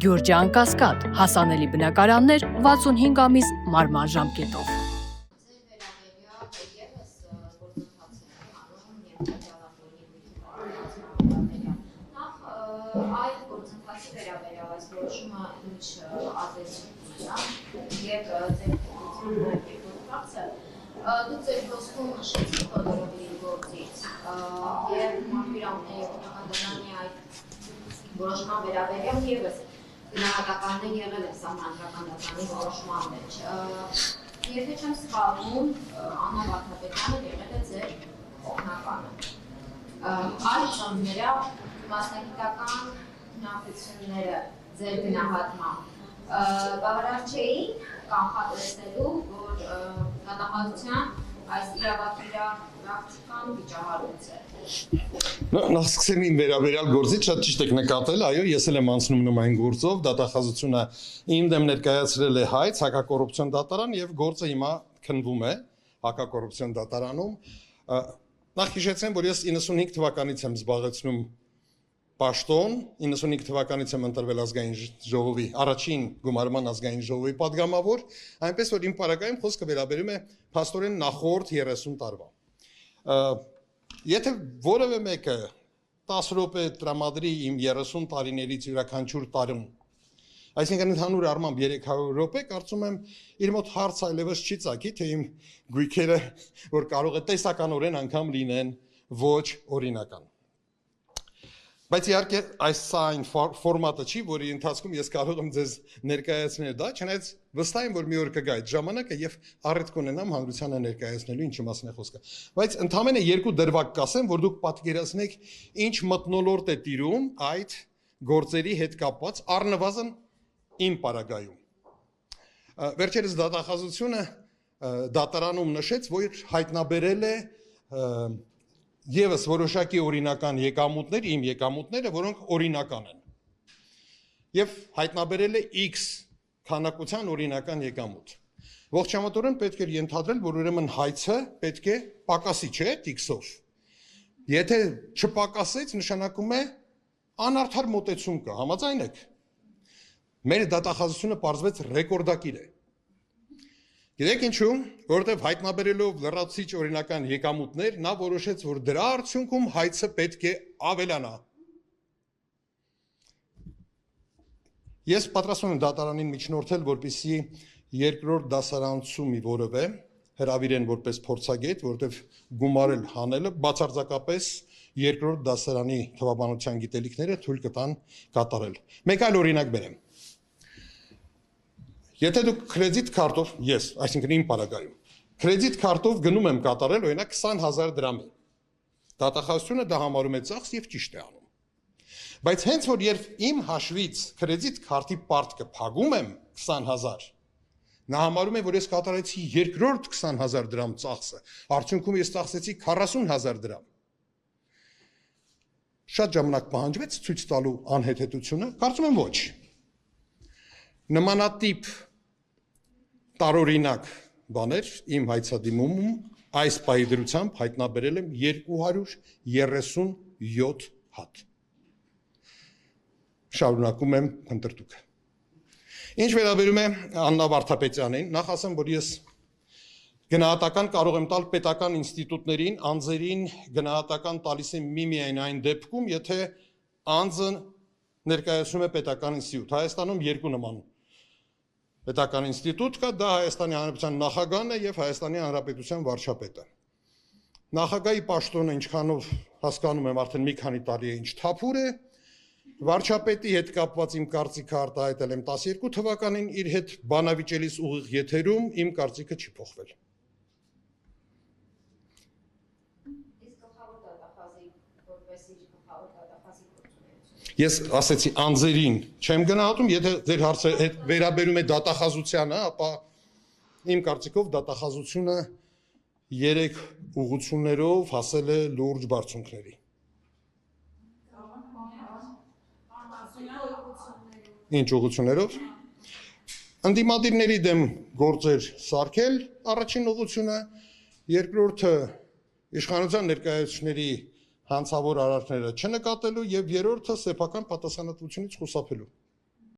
Գյուրջան Կասկադ, հասանելի բնակարաններ 65 ամիս մարման ժամկետով։ Այդ գործընթացի վերաբերյալ այս որոշումը ինչ ազդեցություն ունի եւ ձեր գործընթացը դուք ձեր խոսքում նշեցիք Թոդորովի գործից եւ Մարտիրոսյանի օգնականների այդ որոշման վերաբերյալ եւս գնահատականներ եղել են սահմանադրական դատարանի որոշման մեջ։ Եթե չեմ սխալվում, Աննա Վարդապետյանը եղել է ձեր օգնականը։ Այդ ծանոթները մասնագիտական հնարավորությունները ձեր գնահատմամբ բավարար չէին կանխատեսելու, որ դատախազության այս իրավապերա պրակտիկան վիճահարույց է։ Նախ սկսեմ իմ վերաբերյալ գործից, շատ ճիշտ եք նկատել, այո, ես էլ եմ անցնում նման գործով, դատախազությունը իմ դեմ ներկայացրել է հայց հակակոռուպցիոն դատարան եւ գործը հիմա քննվում է հակակոռուպցիոն դատարանում։ Նախ հիշեցեմ, որ ես 95 թվականից եմ զբաղեցնում պաշտոն, 95 թվականից եմ ընտրվել ազգային ժողովի, առաջին գումարման ազգային ժողովի падգամավոր, այնպես որ իմ պարագայում խոսքը վերաբերում է փաստորեն նախորդ 30 տարվա։ Եթե որևէ մեկը 10 րոպե տրամադրի իմ 30 տարիներից յուրաքանչյուր տարում, այսինքն ընդհանուր առմամբ 300 րոպե, կարծում եմ իր մոտ հարց այլևս չի ծագի, թե իմ գույքերը, որ կարող է տեսականորեն անգամ լինեն ոչ օրինական։ Բայց իհարկե այս այն ֆորմատը չի, որի ընթացքում ես կարող եմ ձեզ ներկայացնել դա, չնայած վստահ եմ, որ մի օր կգա այդ ժամանակը եւ առիթ կունենամ հանրությանը ներկայացնելու ինչի մասին է խոսքը։ Բայց ընդհանրապես երկու դրվագ կասեմ, որ դուք պատկերացնեք ինչ մթնոլորտ է տիրում այդ գործերի հետ կապված առնվազն իմ պարագայում։ Վերջերս դատախազությունը դատարանում նշեց, որ հայտնաբերել է Եվս որոշակի օրինական եկամուտներ, իմ եկամուտները, որոնք օրինական են։ Եվ հայտնաբերել է X քանակության օրինական եկամուտ։ Ողջամտորեն պետք է ենթադրել, որ ուրեմն հայցը պետք է պակասի, չէ՞, X-ով։ Եթե չպակասեց, նշանակում է անարդար մոտեցում կա, համաձայն եք։ Մեր դատախազությունը պարզվեց ռեկորդակիր է։ Գիտեք ինչու, որովհետև հայտնաբերելով լրացուցիչ օրինական եկամուտներ, նա որոշեց, որ դրա արդյունքում հայցը պետք է ավելանա։ Ես պատրաստվում եմ դատարանին միջնորդել, որպեսզի երկրորդ դասարանցու մի որևէ հրավիրեն որպես փորձագետ, որովհետև գումարել հանելը բացարձակապես երկրորդ դասարանի թվաբանության գիտելիքները թույլ կտան կատարել։ Մեկ այլ օրինակ բերեմ։ Եթե դուք կրեդիտ քարտով, ես, այսինքն իմ պարագայում, կրեդիտ քարտով գնում եմ կատարել, օրինակ 20,000 դրամի, դատախազությունը դա համարում է ծախս եւ ճիշտ է անում։ Բայց հենց որ երբ իմ հաշվից կրեդիտ քարտի պարտքը փակում եմ 20,000, նա համարում է, որ ես կատարեցի երկրորդ 20,000 դրամ ծախսը, արդյունքում ես ծախսեցի 40,000 դրամ։ Շատ ժամանակ պահանջվեց ցույց տալու անհեթեթությունը, կարծում եմ ոչ։ Նմանատիպ տարօրինակ բաներ իմ հայցադիմումում այս պահի դրությամբ հայտնաբերել եմ 237 հատ։ Շարունակում եմ ընտրտուքը։ Ինչ վերաբերում է Աննա Վարդապետյանին, նախ ասեմ, որ ես գնահատական կարող եմ տալ պետական ինստիտուտներին, անձերին գնահատական տալիս եմ միմիայն այն դեպքում, եթե անձը ներկայացնում է պետական ինստիտուտ։ Հայաստանում երկու նման պետական ինստիտուտ կա, դա Հայաստանի Հանրապետության նախագահն է եւ Հայաստանի Հանրապետության վարչապետը։ Նախագահի պաշտոնը ինչքանով հասկանում եմ արդեն մի քանի տարի է ինչ թափուր է, վարչապետի հետ կապված իմ կարծիքը արտահայտել եմ 12 թվականին, իր հետ բանավիճելիս ուղիղ եթերում իմ կարծիքը չի փոխվել։ Ես ասեցի անձերին չեմ գնահատում, եթե ձեր հարցը վերաբերում է դատախազությանը, ապա իմ կարծիքով դատախազությունը 3 ուղղություններով հասել է լուրջ բարձունքների։ Ինչ ուղղություններով։ Ընդդիմադիրների դեմ գործեր սարքել, առաջին ուղղությունը, երկրորդը իշխանության ներկայացուցիչների հանցավոր արարքները չնկատելու եւ երրորդը սեփական պատասխանատվությունից խուսափելու։